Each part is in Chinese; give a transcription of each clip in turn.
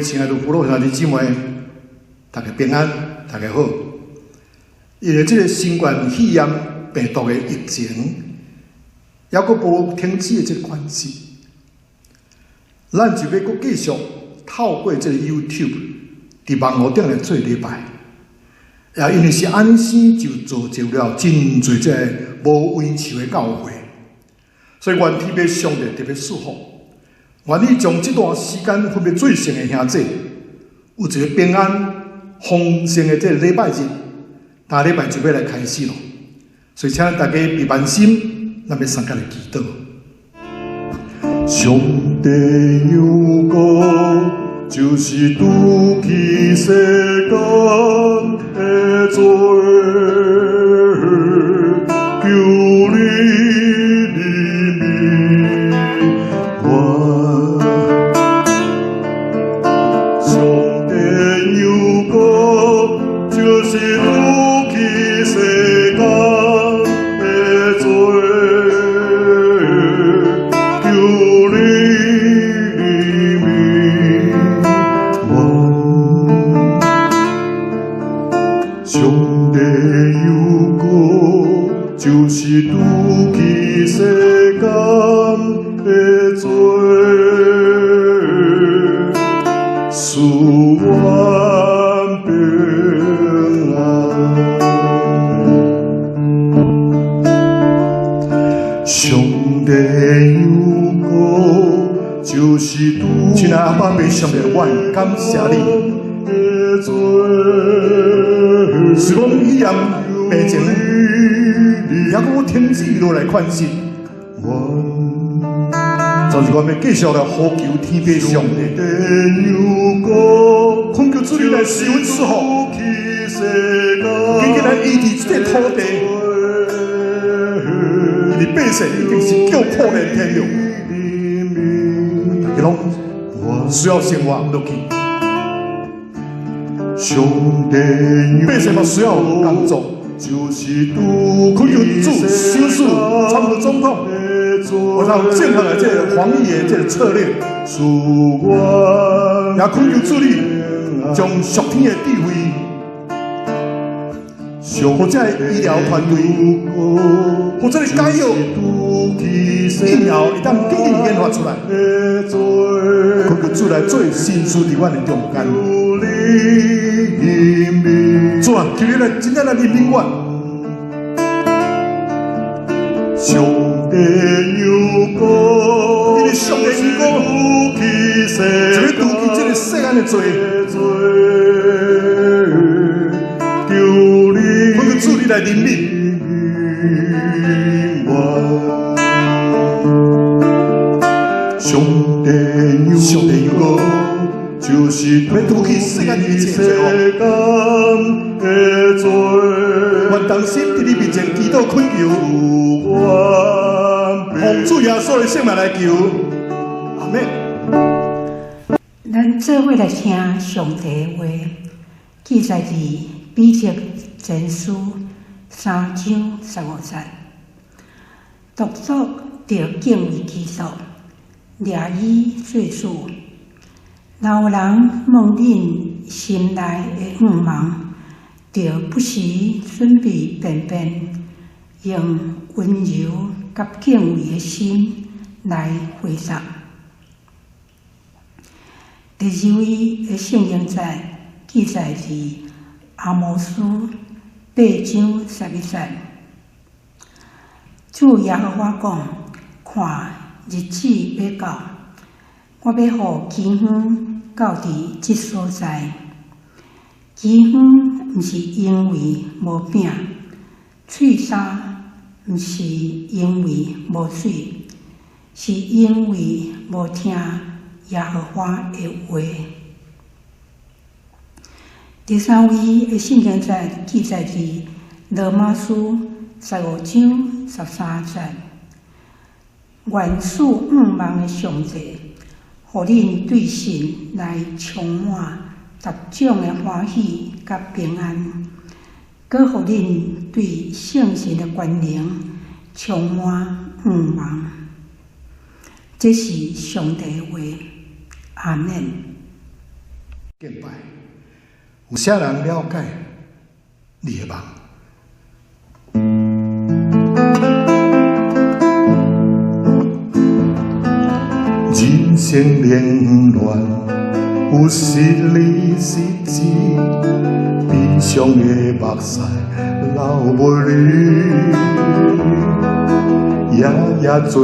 亲爱的父老兄弟姊妹，大家平安，大家好。因为这个新冠肺炎病毒的疫情，还阁无停止的这个关系，咱就要阁继续透过这个 YouTube 伫网络顶来做礼拜。也因为是安生，就造就了真侪这个无温树的教会，所以愿天父上帝特别祝福。愿你将这段时间分别最善的兄弟，有一个平安丰盛的这个礼拜日，下礼拜就要来开始咯。所以请大家别慢心，咱要三甲来祈祷。上帝有讲，就是拄起世间的罪，求你怜悯我。上帝有讲，就是拄起世间的罪，求你怜悯我。上帝有讲，就是拄起世间的罪，使阮平安。上帝有讲，就是拄起。亲爱阿爸，每上帝，我感谢你。是讲以前病情，也阁停止落来款式，就是我们继续来呼求天父上帝，恳求主你来施恩赐福，今日来医治这个土地，你百姓已经是叫苦连天了，大家拢需要生活落去。百姓嘛需要工作，恳求主修饰川普总统，我让健康的这个防疫的这个策略，也恳求主你将属天的智慧，或者医疗团队，或者是解药疫苗一旦紧紧研发出来，恳求主来做新事伫阮的中间。主啊，求你来真正来怜悯我。上帝有讲，因为上帝有讲，就要除去这个世间的罪，求你，恳求主你来怜悯我。上帝有讲。就是要除去世间一切罪恶，愿同心伫你面前祈祷恳求，奉主耶稣的圣名来求，阿门。咱做伙来听上帝的话，记载伫彼得前书3章15节，独作着敬畏基督，掠以做主。若有人问恁心内的愿望，就不时准备便便，用温柔甲敬畏的心来回答。第二位的圣经在记载伫阿摩司8章11节，主耶和华讲：看日子要到，我要互饥荒到伫即所在。饥荒毋是因为无饼，喙沙毋是因为无水，是因为无听耶和华的话。第三位的圣经在记载伫罗马书15章13节，愿赐愿望的上帝，互恁对神来充满逐种的欢喜甲平安，搁互恁对圣神的关联充满愿望。这是上帝的话，阿们。敬拜。有啥人了解你的梦？人生冷暖，有实力实质，悲伤的目屎流袂离。夜夜做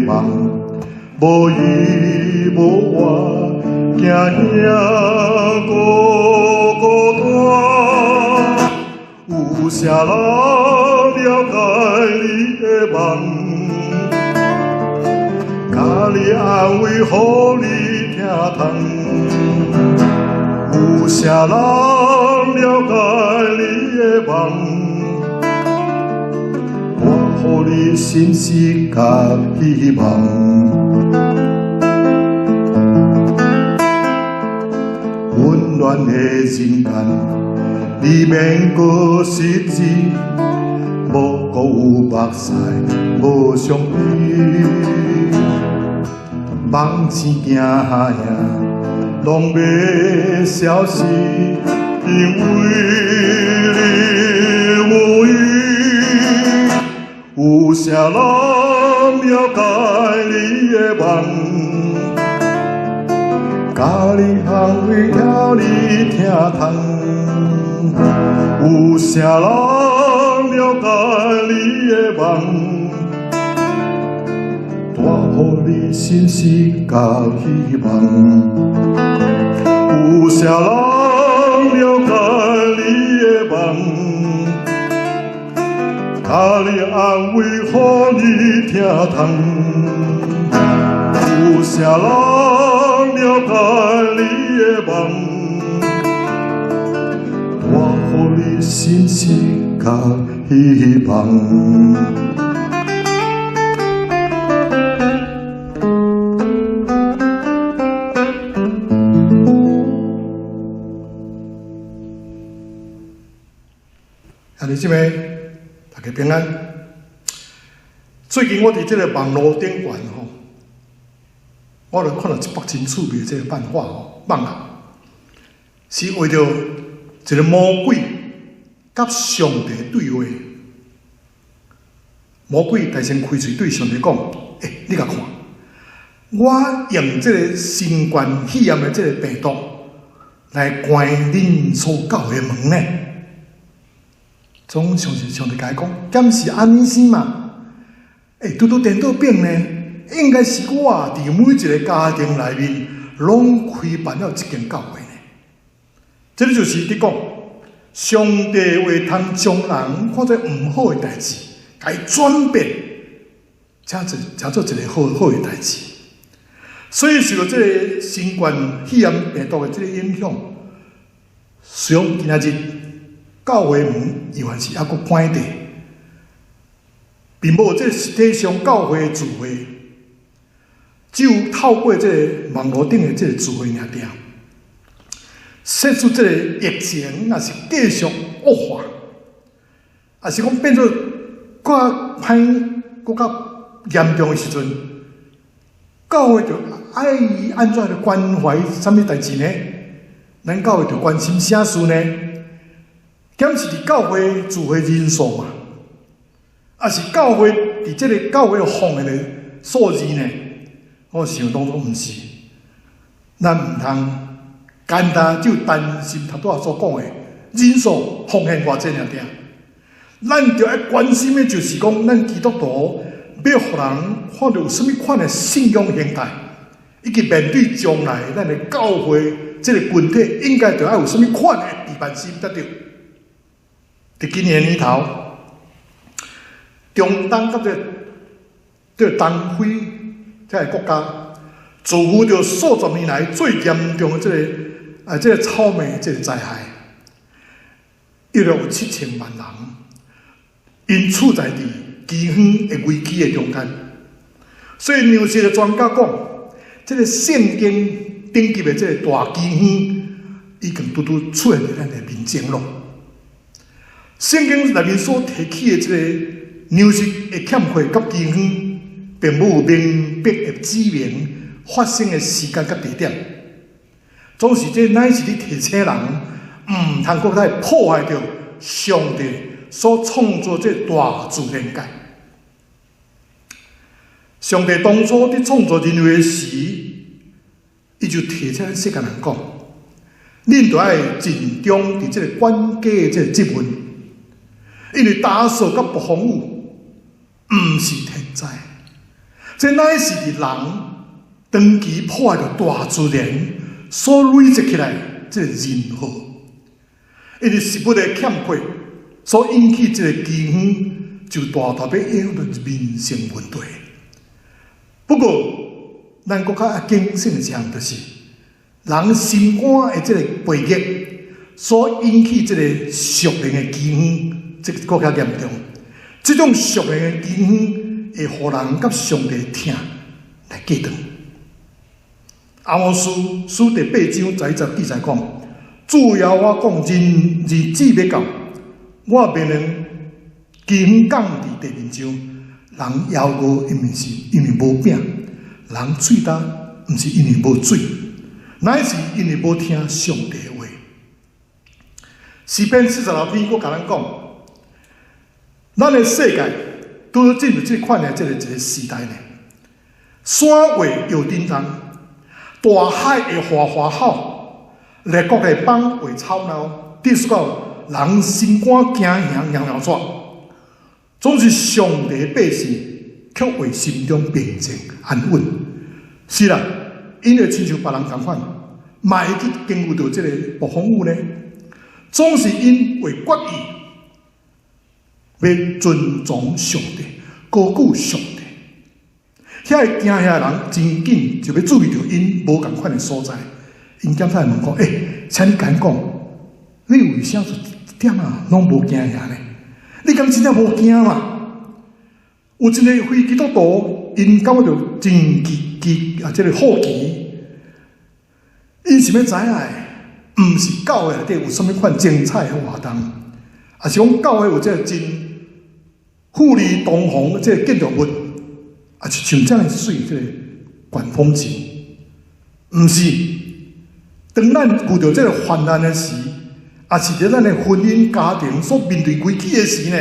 梦，无依无我，行行孤单。有啥人了解你的梦？甲你安慰，互你听痛。有啥人了解你的梦？我予你信息甲希望。温暖的人间，你免过失志，无辜有目屎，无伤悲。梦醒行行，拢要消失，因为你无依。有啥人了解你的梦？甲你安慰，了你听痛。有啥人了解你的梦？带予你信息甲希望。有啥人了解你的梦？甲你安慰，予你听痛。有啥人了解你的梦？带予你信息甲希望。兄弟姊妹，大家平安。最近我伫这个网络顶悬吼，我就看到一幅真趣味的这个漫画吼，漫画是为着一个魔鬼甲上帝对话。魔鬼大声开嘴对上帝讲：“你甲看，我用这个新冠肺炎的这个病毒来关恁所教的门呢。”总上帝甲伊讲，敢是安尼先嘛？拄拄电脑病呢，应该是我伫每一个家庭内面，拢开办了一间教会呢。这个就是伫讲，上帝会通将人看做毋好的代志，甲伊转变，才做一个好的代志。所以受到这个新冠肺炎病毒的这个影响，虽然今仔日教会门依然是还阁关着，并无这实体上教会的聚会，只有透过这个网络顶的这个聚会尔定。说出这个疫情若是继续恶化，也是讲变做更歹、更加严重的时阵，教会就爱安怎来关怀什么代志呢？咱教会就关心啥事呢？减是伫教会聚会人数嘛，还是教会伫这个教会奉的数字呢？我想当中毋是，咱毋通简单就担心头拄仔所讲的人数奉献偌济尔点。咱着爱关心的就是讲，咱基督徒要互人看到有甚物款的信仰形态，以及面对将来咱的教会这个群体，应该着爱有甚物款的备办心得着。伫今年年头，中东甲这个东非这个国家，自负着数十年来最严重的这个草莓这个灾害，约有7000万人，因处在伫饥荒的危机的中间。所以粮食的专家讲，这个圣经顶级的这个大饥荒，已经拄拄出现在咱的面前咯。圣经内面所提起的这个粮食的欠缺甲饥荒，并无明白的指明发生的时间甲地点，总是这乃是你提醒人，通过来破坏掉上帝所创造这大自然界。上帝当初伫创造人类时，伊就提醒世间人讲：，恁着爱尽忠伫这个管家的这个职分，因为打扫甲捕风雨，毋是天灾，这乃是伫人长期破坏着大自然所累积起来这个人祸，因为食物的欠缺所引起这个饥荒，就大大要影响到民生问题。不过，咱国较警醒的一项，就是人心肝的这个背逆所引起这个熟龄的饥荒，这个更加严重。这种熟龄的饥荒会互人甲上帝疼来隔断。阿摩斯书第8章11记载讲：主要我讲日子要到，我便能经降伫地面上。人枵饿，因为无饼；人嘴干，毋是因为无水，乃是因为无听上帝的话。诗篇46篇，我甲咱讲，咱的世界拄进入这款的一个时代呢。山岳有叮当，大海会哗吼，列国的邦会吵闹，第四个人心肝惊惶抓。总是上帝百姓，却为心中平静安稳。是啦，因为亲像别人同款，嘛会去经历到这个暴风雨呢。总是因为决意要尊重上帝，高举上帝。遐个惊遐人真紧就要注意到因无共款的所在。因检察问讲：请你敢讲，你为啥一点拢无惊遐呢？你敢真正无惊嘛？有一个非基督徒，因感觉到真这个好奇，因想要知影，毋是教会内底有啥物款精彩的活动，也是讲教会有这个真富丽堂皇的这个建筑物，也是像这样水这个管风景，毋是。当咱遇到这个患难的时，也是在咱的婚姻家庭所面对危机的时呢，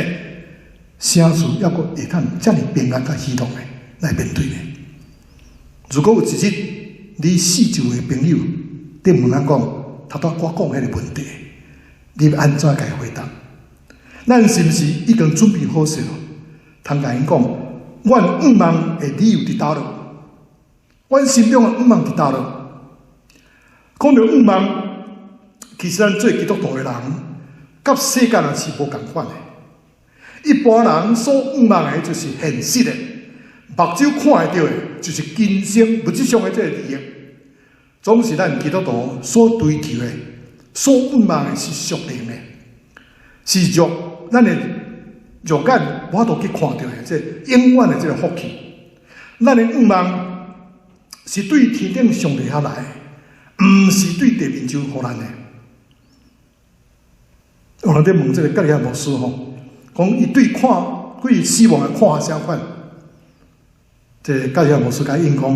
啥事还阁会通遮尔平安甲喜乐的来面对呢？如果有一日你四周的朋友在问咱讲，头拄我讲迄个问题，你要安怎甲伊回答？咱是毋是已经准备好势咯？通甲因讲，阮毋望的理由伫倒落，阮心中的毋望伫倒落。讲到毋望。其实，咱做基督徒的人，甲世间人是无共款的。一般人所毋望的，就是现实的，目睭看会到的，就是今生物质上的这个利益。总是咱基督徒所追求的、所毋望的是属灵的，是肉咱的肉眼无法度去看到的，这永远的这个福气。咱的毋望是对天顶上帝遐来，毋是对地面上互咱的。有人在问这个格利亚牧师吼，讲伊对死亡的看法啥款？这格利亚牧师甲应讲，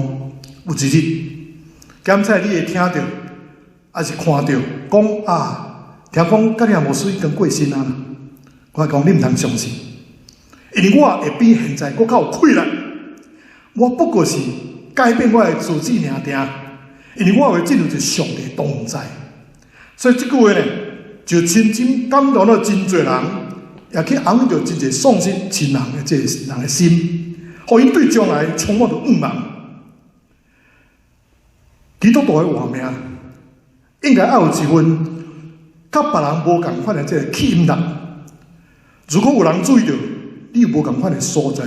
有一日，检测你会听到，还是看到，讲听讲格利亚牧师已经过身啊。我讲你毋通相信，因为我会比现在更较有气力。我不过是改变我的自己尔定，因为我会进入一上帝同在。所以这句话呢，就深深感动了真侪人，也去安慰着真侪丧失亲人的这人的心，互因对将来充满着盼望。基督徒的活命，应该要有一份甲别人无共款的这个吸引力。如果有人注意到你有无共款的所在，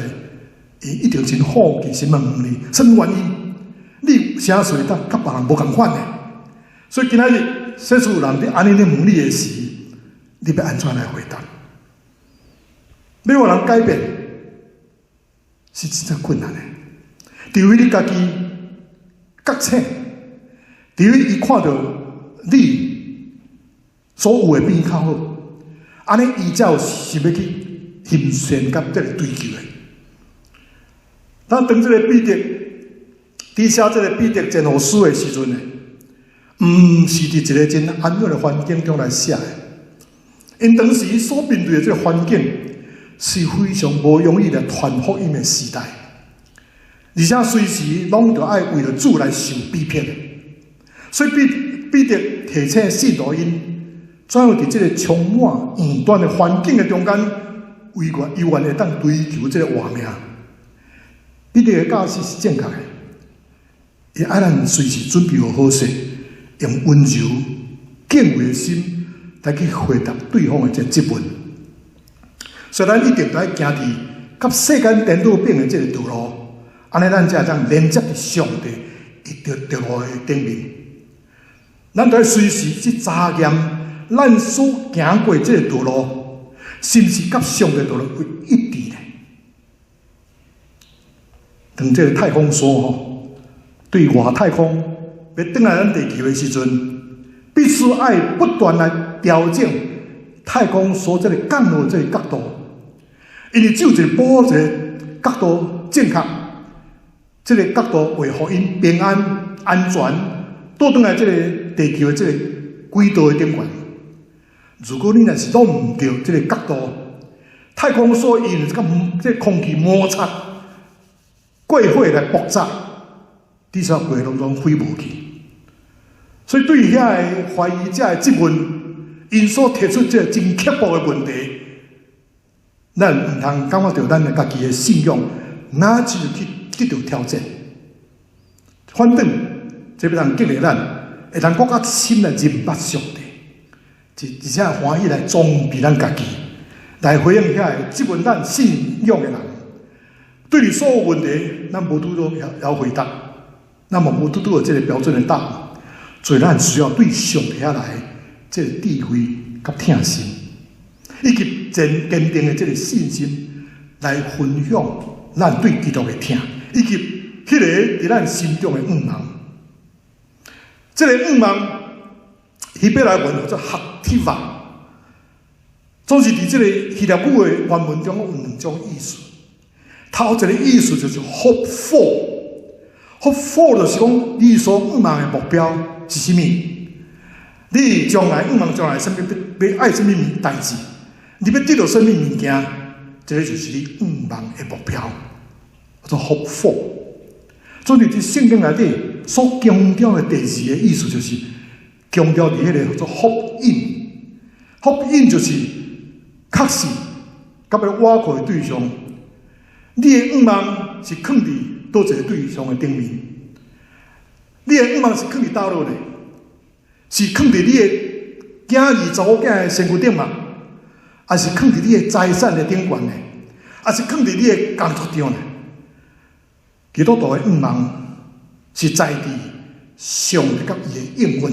伊一定真好奇心问你，什么原因？你啥事当甲别人无共款的？所以今仔日，说出有人伫安尼咧问你的时，你要安怎来回答？要有人改变，是真正困难的。除非你家己觉醒，除非伊看到你所有的变较好，安尼伊才有想要去行善甲这个追求的。咱当这个彼得，伫写这个彼得前后书的时阵呢，毋是伫一个真安稳的环境中来写的。因当时所面对的这个环境是非常无容易来传福音的时代，而且随时拢着爱为了主来受逼迫的，所以必得提醒信徒因，怎样伫这个充满异端的环境的中间，唯愿永远会当追求这个活命。彼得的教示是正确的，伊爱咱随时准备好势，用温柔、敬畏的心来去回答对方的这质问。所以咱一定要行伫甲世间颠倒变的这个道路，安尼咱才会连接伫上帝一条道路的顶面。咱就要随时去查验咱所行过这个道路，是毋是甲上帝道路有一致呢？当这个太空梭吼对外太空要转来咱地球的时阵，必须爱不断来调整太空梭这个降落这个角度，因为只有一个保护一个角度正确，这个角度为互因平安安全倒转来这个地球的这个轨道的顶端。如果你若是弄唔到这个角度，太空梭因这空气摩擦过火来爆炸，地球过拢总飞无去。所以对于遐个怀疑者的质问，因所提出这真刻薄的问题，咱唔通感觉到咱的家己的信仰哪只去得到挑战，反正这要通激励咱，会通更加深来认捌上帝，而且欢喜来装备咱家己，来回应遐个质问咱信仰的人。对于所有问题，咱无拄到要回答，咱无拄到这个标准的答案，所以咱需要对上帝来这个智慧甲疼心，以及真坚定的这个信心来分享咱对基督的疼，以及迄个伫咱心中的愿望。这个愿望，希伯来文叫做Haktiva，总是伫这个希腊语的原文中有两种意思。头一个意思就是 hope for，hope for 就是讲你所愿望的目标是什么？你将来愿望将来什么要爱什么代志？你要得到什么物件？这个就是你愿望的目标，叫做 hope for。所以伫圣经内底所强调的第二个意思就是强调伫迄个叫做 hope in。hope in 就是确实甲要挖苦的对象。你的愿望是放伫倒一个对象的顶面？你的愿望是放伫倒落呢？是放伫你的囝儿、查某囝的身躯顶嘛？还是放伫你的财产的顶端呢？还是放伫你的工作上呢？基督徒的愿望是在伫上帝甲伊的应允。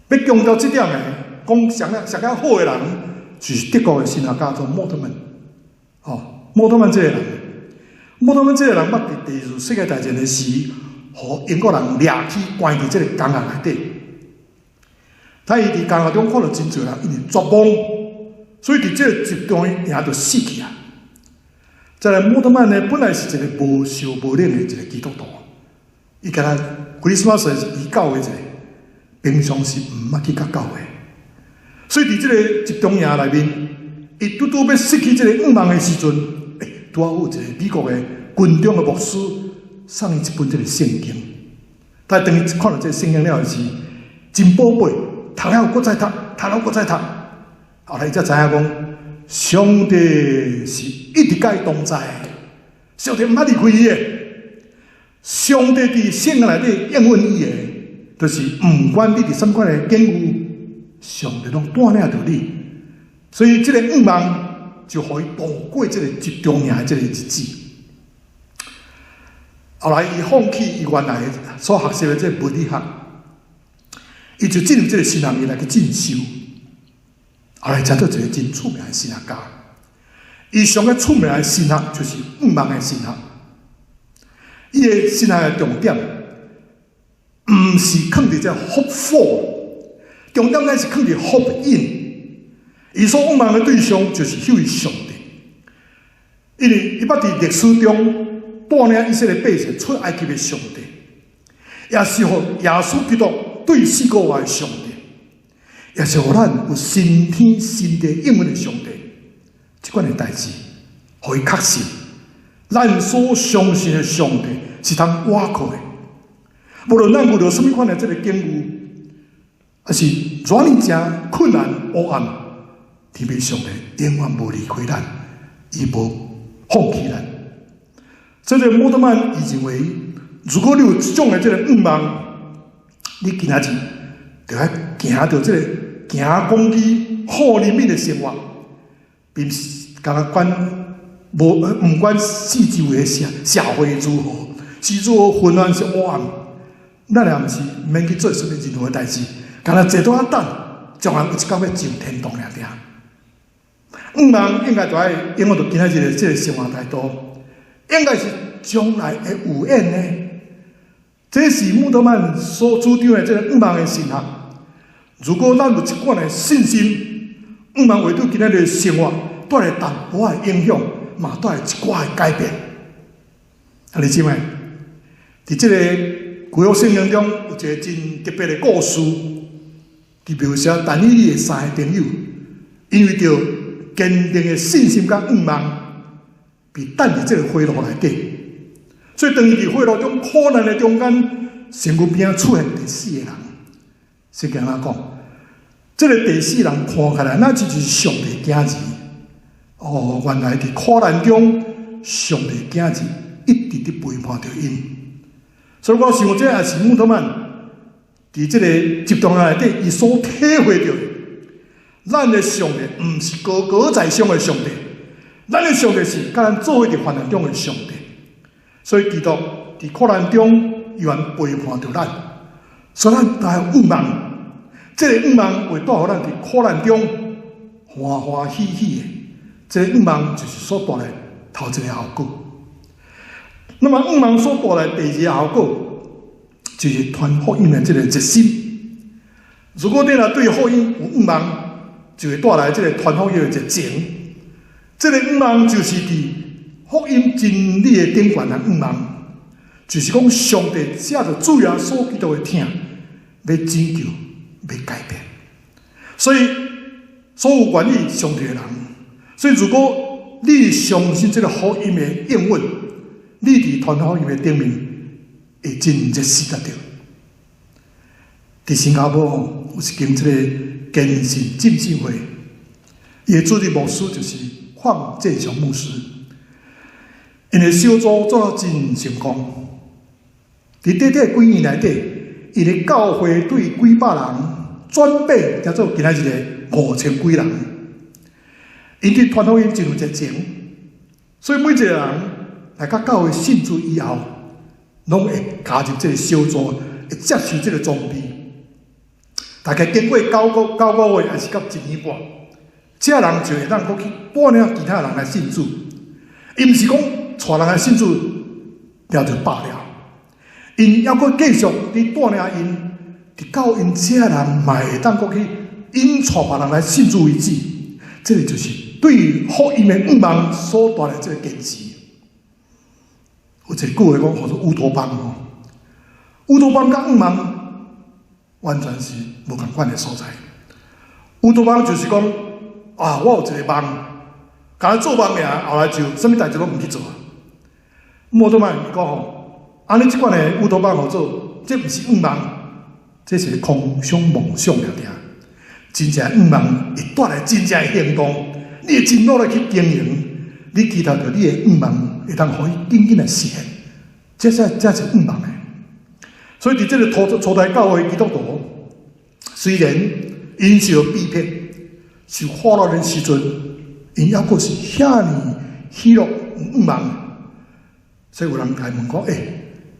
要强调这点的，讲上较好的人，就是德国的神学家做莫特曼。莫特曼这个人，捌伫第二次世界大战的时，互英国人掠去关伫这个监狱内底。他伊伫监狱中看到真侪人因为绝望，所以伫这个集中也就死去啊。再来，莫特曼呢，本来是一个无受无领的一个基督徒，伊敢若 Christmas 伊教的一个，平常是毋捌去甲教的，所以伫这个集中营内面，伊拄要失去这个愿望的时阵，拄好有一个美国的军中的牧师送伊一本这个圣经，但当伊看到这个圣经了时，真宝贝，读了搁再读，读了搁再读，后来才知影讲，上帝是一直甲伊同在，上帝毋捌离开伊的，上帝伫圣经内底应允伊的，就是毋管你伫什么款的境遇，上帝拢带领着你，所以这个愿望就可以度过这个集中营的这个日子。后来伊放弃伊原来所学习的这个物理学，伊就进入这个神学院来去进修。后来才做一个真出名的神学家。伊上个出名的神学就是愿望的神学。伊的神学的重点，毋是放伫这 hope for， 重点乃是放伫 hope in。伊所愿望的对象就是迄位上帝，因为伊捌伫历史中带领以色列百姓出埃及的上帝，也是互耶稣基督对世国外的上帝，也是互咱有先天先地应允的上帝。这款的代志，互伊确信，咱所相信的上帝是通倚靠的。无论咱遇到什么款的这个境遇，还是怎样正困难黑暗，天父上帝永远无离开咱，伊无放弃咱。这个穆特曼伊认为，如果你有这种的这个愿望，你今仔日就要行到这个行公义、好人民的生活，并甲管无唔管四周围的社会如何，是如何混乱是黑暗，咱也毋是免去做什么任何的代志，干那坐倒等，将来有一天要上天堂了。愿望应该就爱因为着今仔日的这个生活态度，应该是将来会有缘的。这是穆特曼所主张的这个愿望的神学。如果咱有一贯的信心，愿望为对今仔日的生活带来淡薄的影响，嘛带来一寡的改变。啊，你姊妹，伫这个旧约圣经中有一个真特别的故事，伫描写但以理的三个朋友，因为着坚定的信心甲愿望，被等伫这个火炉内底。所以，当伊伫火炉中苦难的中间，身躯边出现第四个人。圣经安讲，这个第四人看起来，那就是上帝的儿子。哦，原来伫苦难中，上帝的儿子一直伫陪伴着因。所以我想，这也是穆特曼伫这个集中内底，伊所体会到的。咱的上帝毋是高高在上的上帝，咱的上帝是甲咱做伙伫患难中的上帝。所以基督伫苦难中永远陪伴着咱，所以咱要有愿望，这个愿望会带予咱伫苦难中欢欢喜喜的。这个愿望就是所带来头一个效果。那么愿望所带来第二个效果，就是传福音的这个热心。如果你若对福音有愿望，就会带来这个传福音的热情。这个愿望就是伫福音真理的顶端的愿望，就是讲上帝借着主耶稣基督的疼，要拯救，要改变。所以，所有愿意上帝的人，所以如果你相信这个福音的应允，你伫传福音的顶面会真热心得到。伫新加坡有一间这个虔诚浸信会，伊的主任牧师就是黄建雄牧师。因的小组做到真成功，伫短短几年内底，伊的教会对几百人转变，叫做今仔日的5000几人。因对传福音真有热情，所以每一个人来到教会信主以后，拢会加入这个小组，会接受这个装备。大概经过9个月，还是到1年半，这人就会当过去带领其他人来信主。伊毋是讲带人来信主了就罢了，因还阁继续伫带领因，直到因这人嘛会当过去因带别人来信主为止。这个就是对福音的愿望所带来这个坚持。有一句话讲，叫做乌托邦吼，乌托邦甲愿望完全是无同款的所在。乌托邦就是讲啊，我有一个梦。敢做梦尔，后来就什么代志拢唔去做。穆特曼伊讲吼，安尼即款的乌托邦好做，这毋是愿望，这是空想梦想了尔。真正愿望会带来真正的行动，你会真努力去经营，你期待着你的愿望会当可以紧紧的实现，这是愿望的。所以伫这个初代教会基督徒，虽然因受逼迫、受苦难的时阵，因还阁是遐尼喜乐有愿望，所以有人来问讲：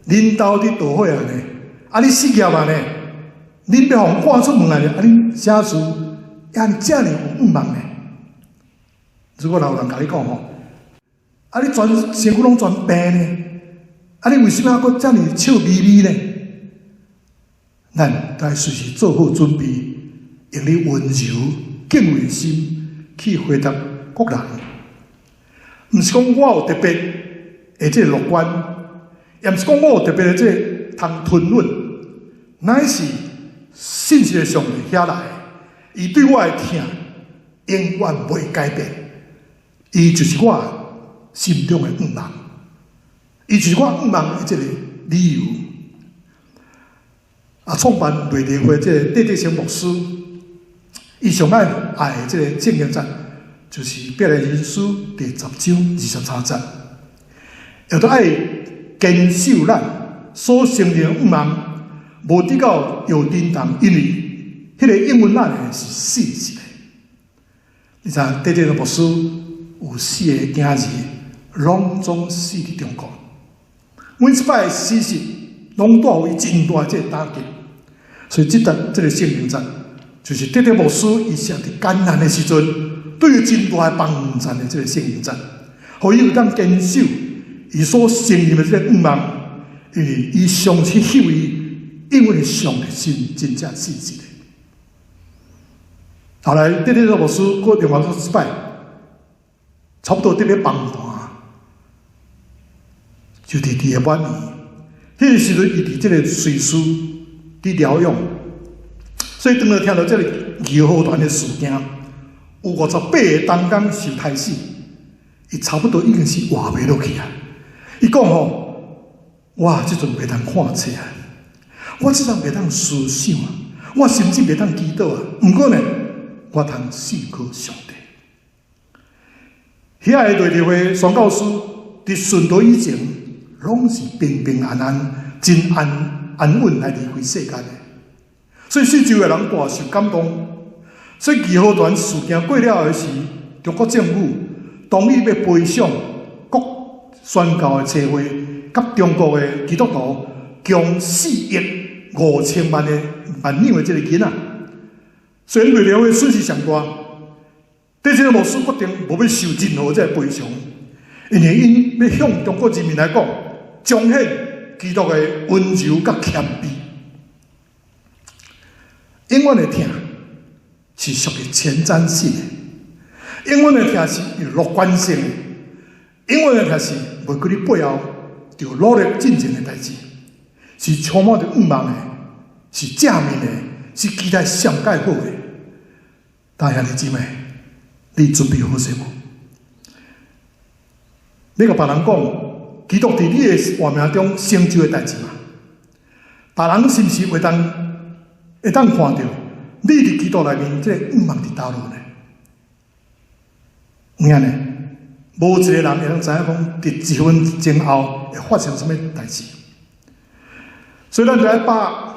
恁兜伫倒火啊呢？啊，你死业啊呢？恁要互赶出门来呢？啊，恁啥事安遮尔有愿望呢？如果有人甲你讲吼，啊，你全身躯拢全病呢？啊，你为什么还阁遮尔笑眯眯呢？咱该随时做好准备，用你温柔敬畏心去回答各人。毋是讲我有特别的这个乐观，也毋是讲我有特别的这个通吞论。乃是信息的上帝遐来，伊对我的疼永远袂改变，伊就是我心中的愿望，伊就是我愿望的这个理由。创办内地会这个戴德生牧师，伊上爱的这个正经节，就是《彼得前书》第10章23节，也都爱坚守咱所承认的愿望，无得到有叮当，因为迄个应允咱的是信实的。你知戴德生牧师有4个囝儿，拢总死伫中国，阮一摆死时，拢带有真大这个打击。所以这个圣灵节，就是戴德牧师伊写伫艰难的时阵，对于真大的帮助的这个圣灵节，互伊有当坚守伊所承认的这个愿望，因为伊上去翕伊，因为上帝是真正信实的。后来戴德牧师过另外一个礼拜，差不多伫咧放盘，就伫第二晚年，迄个时阵伊伫这个瑞士。伫疗养，所以当时听到这个义和团的事件，有58个当工受害死，伊差不多已经是活袂落去啊。伊讲吼，我即阵袂当看册啊，我即阵袂当思想啊，我甚至袂当祈祷啊。毋过呢，我通信靠上帝。遐个内地会宣教师伫顺道以前，拢是平平安安、真安稳来离开世间的，所以四周的人大受感动。所以义和团事件过了的时，中国政府同意要赔偿各宣教的车费，甲中国的基督徒共4亿5千万纽的这个钱啊。所以内地会损失上大，对这个牧师决定无要受任何这个赔偿，因为因要向中国人民来讲彰显基督的温柔甲谦卑，永远的疼是属于前瞻性的，永远的疼是有乐观性的，永远的疼是袂搁你背后就努力进前的代志，是充满着愿望的，是正面的，是期待上介好的。但兄弟姊妹，你准备好势无？你甲别人讲。基督伫你的活命中成就的代志嘛，别人是毋是会当看到你伫基督内面这个愿望伫倒落呢？有影呢？无一个人会当知影讲，伫1分钟后会发生什么代志。所以咱就要把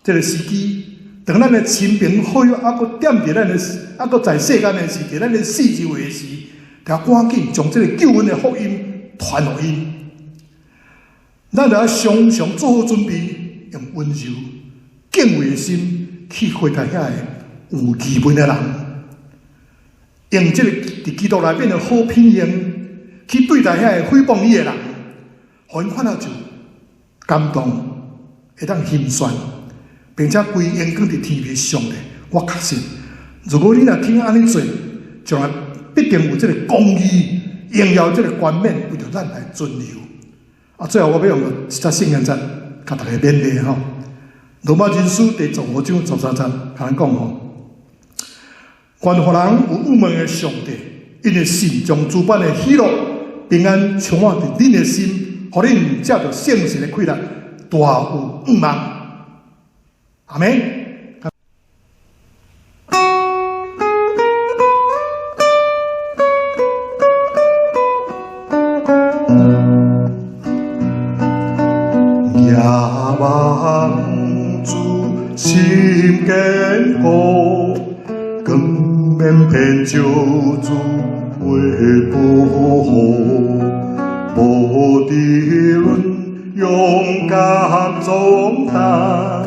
这个时机，当咱的亲朋好友还佫踮伫咱的，还佫在世间的时，伫咱的四周围的时，就赶紧将这个救恩的福音传互因。咱就要常常做好准备，用温柔、敬畏的心去回答遐个有疑问的人，用这个伫基督内面的好品行去对待遐个诽谤你的人，互因看到就感动，会当心酸，并且归眼光伫天边上帝。我确信，如果你若肯安尼做，将来必定有这个公义、荣耀这个冠冕为着咱来存留。最后我要用一则圣经节，甲大家勉励吼。罗马人书第15章13节，甲咱讲吼，愿互人有郁闷的上帝，因为神将诸般的喜乐、平安充满伫恁的心，互恁借着圣神的开力，大有盼望。阿门。望主心坚固，更免偏救主为保护，无敌论勇敢壮大，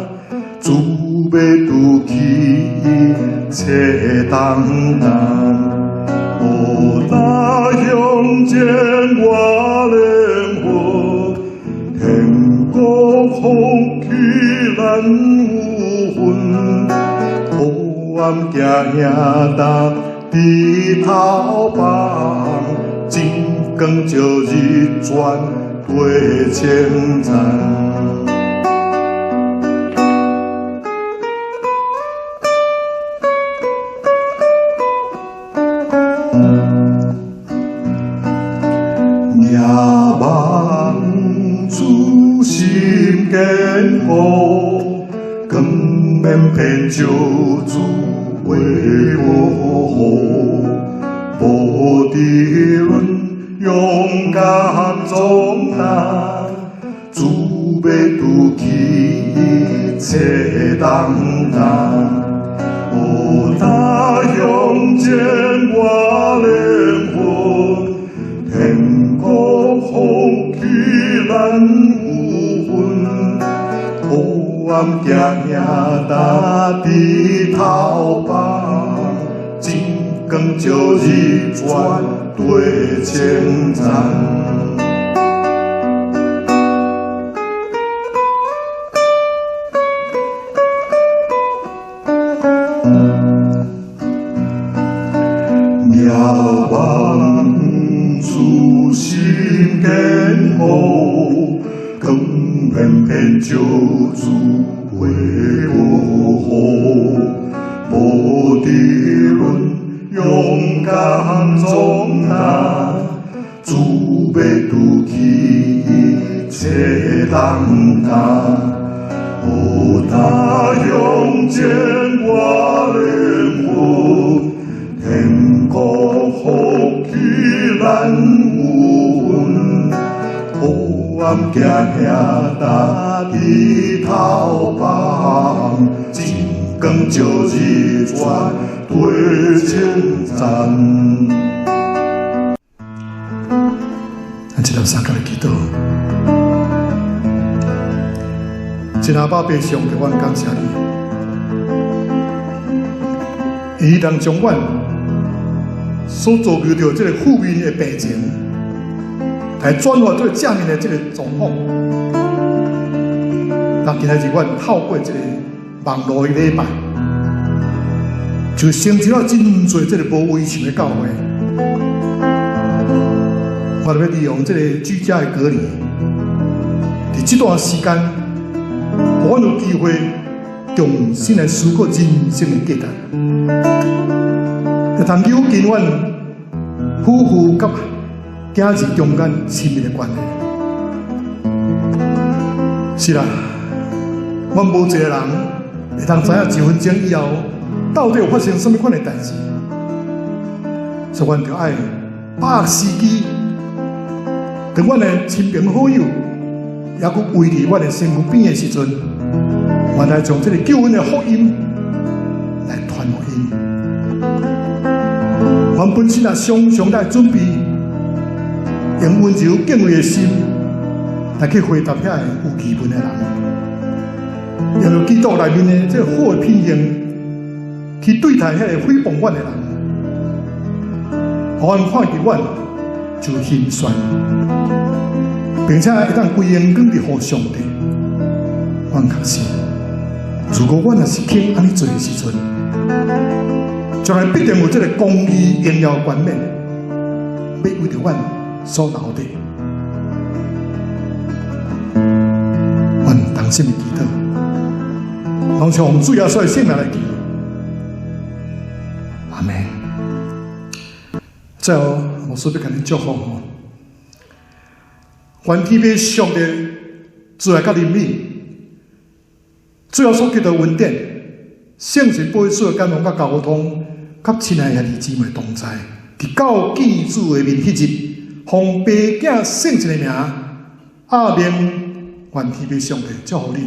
主要拄起一切担当，无大向前我灵活。天国风起咱有份，黑暗行行踏低头帮，真光照日转对前瞻。也望主心坚固，更免骗救主为保护，无敌论勇敢壮大，主要拄起一切重担。我他用剑我灵魂，天国风雨咱有份，黑暗行行大地头帮，真光照日转对前瞻。仰望主心坚固，更免骗救主为保护，无敌论勇敢壮大，主要拄起一切重担。有他用剑我灵魂，天国福气咱有份，黑暗行行大地头帮，真光照日转对前瞻。咱这条三角的祈祷，真阿爸爸上帝，阮感谢你，伊能将阮所遭遇到这个负面的病情，来转化做正面的这个状况。但今仔日阮透过这个网络的礼拜，就成就了真侪这个无围墙的教会。我哋要利用这个居家的隔离，在这段时间，我有机会重新来思考人生的价值。就探究今晚夫妇甲家人中间亲密的关系。是啦，阮无一个人会通知影1分钟以后到底有发生什么款的代志，所以阮就爱把握时机，跟阮的亲朋好友，也佮围伫阮的身躯边的时阵，阮来将这个救恩的福音来传给因。阮本身也常常来准备，用温柔敬畏的心来去回答遐个有疑问的人，用基督内面的这个好的品行去对待遐个诽谤阮的人，互阮看见阮就心酸，并且会当归荣光伫互上帝。阮确信，如果阮若是肯安尼做的时阵，将来必定有这个公义荣耀冠冕，要为着阮所留的。阮同心的祈祷，拢从主耶稣的圣名来祈。阿门。最后，我顺便给恁祝福吼，愿天父上帝主来甲怜悯，主要所给的恩典，圣神保守的感动甲交通。甲亲爱的兄弟姊妹同在，伫到祭主的面迄日，奉爸子圣神的名，阿们。愿天父上帝祝福你。